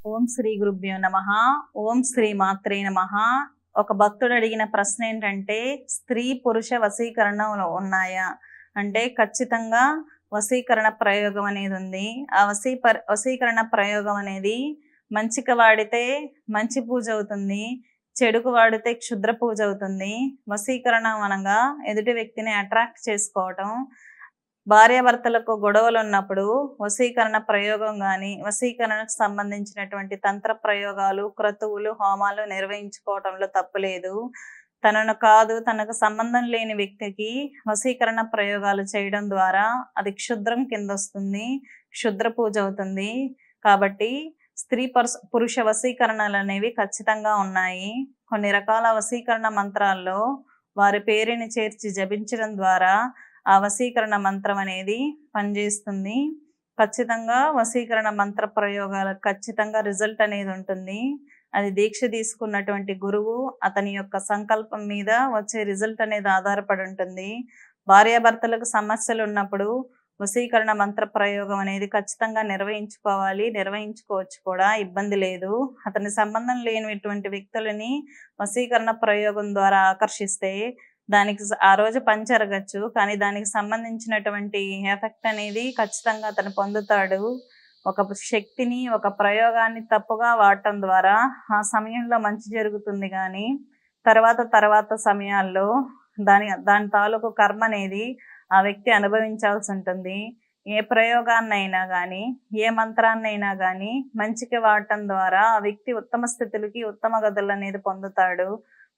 ఓం శ్రీ గురుభ్యో నమః. ఓం శ్రీ మాత్రే నమః. ఒక భక్తుడు అడిగిన ప్రశ్న ఏంటంటే, స్త్రీ పురుష వశీకరణలు ఉన్నాయా అంటే ఖచ్చితంగా వశీకరణ ప్రయోగం అనేది ఉంది. ఆ వశీకరణ ప్రయోగం అనేది మంచికి వాడితే మంచి పూజ అవుతుంది, చెడుకు వాడితే క్షుద్ర పూజ అవుతుంది. వశీకరణం అనగా ఎదుటి వ్యక్తిని అట్రాక్ట్ చేసుకోవటం. భార్యాభర్తలకు గొడవలు ఉన్నప్పుడు వశీకరణ ప్రయోగం కానీ, వశీకరణకు సంబంధించినటువంటి తంత్ర ప్రయోగాలు, క్రతువులు, హోమాలు నిర్వహించుకోవటంలో తప్పులేదు. తనకు సంబంధం లేని వ్యక్తికి వశీకరణ ప్రయోగాలు చేయడం ద్వారా అది క్షుద్రం కింద వస్తుంది, క్షుద్ర పూజ అవుతుంది. కాబట్టి స్త్రీ పురుష వశీకరణలు అనేవి ఖచ్చితంగా ఉన్నాయి. కొన్ని రకాల వశీకరణ మంత్రాల్లో వారి పేరుని చేర్చి జపించడం ద్వారా ఆ వశీకరణ మంత్రం అనేది పనిచేస్తుంది. ఖచ్చితంగా వశీకరణ మంత్ర ప్రయోగాలకు ఖచ్చితంగా రిజల్ట్ అనేది ఉంటుంది. అది దీక్ష తీసుకున్నటువంటి గురువు అతని యొక్క సంకల్పం మీద వచ్చే రిజల్ట్ అనేది ఆధారపడి ఉంటుంది. భార్యాభర్తలకు సమస్యలు ఉన్నప్పుడు వశీకరణ మంత్ర ప్రయోగం అనేది ఖచ్చితంగా నిర్వహించుకోవచ్చు కూడా, ఇబ్బంది లేదు. అతని సంబంధం లేనిటువంటి వ్యక్తులని వశీకరణ ప్రయోగం ద్వారా ఆకర్షిస్తే దానికి ఆ రోజు పని జరగచ్చు, కానీ దానికి సంబంధించినటువంటి ఎఫెక్ట్ అనేది ఖచ్చితంగా అతను పొందుతాడు. ఒక శక్తిని, ఒక ప్రయోగాన్ని తప్పుగా వాడటం ద్వారా ఆ సమయంలో మంచి జరుగుతుంది, కానీ తర్వాత సమయాల్లో దాని తాలూకు కర్మ అనేది ఆ వ్యక్తి అనుభవించాల్సి ఉంటుంది. ఏ ప్రయోగాన్నైనా కానీ, ఏ మంత్రాన్నైనా కానీ మంచికి వాడటం ద్వారా ఆ వ్యక్తి ఉత్తమ స్థితులకి, ఉత్తమ గతులు అనేది పొందుతాడు,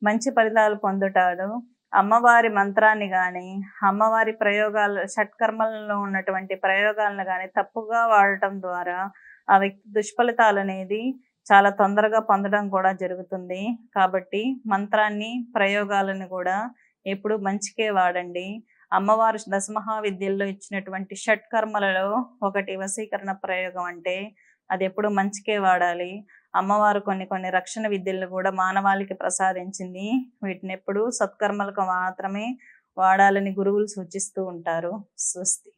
మంచి ఫలితాలు పొందుతాడు. అమ్మవారి మంత్రాన్ని కానీ, అమ్మవారి ప్రయోగాలు, షట్కర్మలలో ఉన్నటువంటి ప్రయోగాలను కానీ తప్పుగా వాడటం ద్వారా ఆ వ్యక్తి దుష్ఫలితాలు అనేది చాలా తొందరగా పొందడం కూడా జరుగుతుంది. కాబట్టి మంత్రాన్ని, ప్రయోగాలను కూడా ఎప్పుడు మంచికే వాడండి. అమ్మవారు దశమహావిద్యల్లో ఇచ్చినటువంటి షట్కర్మలలో ఒకటి వశీకరణ ప్రయోగం. అంటే అది ఎప్పుడు మంచికే వాడాలి. అమ్మవారు కొన్ని రక్షణ విద్యలను కూడా మానవాళికి ప్రసాదించింది. వీటిని ఎప్పుడు సత్కర్మలకు మాత్రమే వాడాలని గురువులు సూచిస్తూ ఉంటారు. స్వస్తి.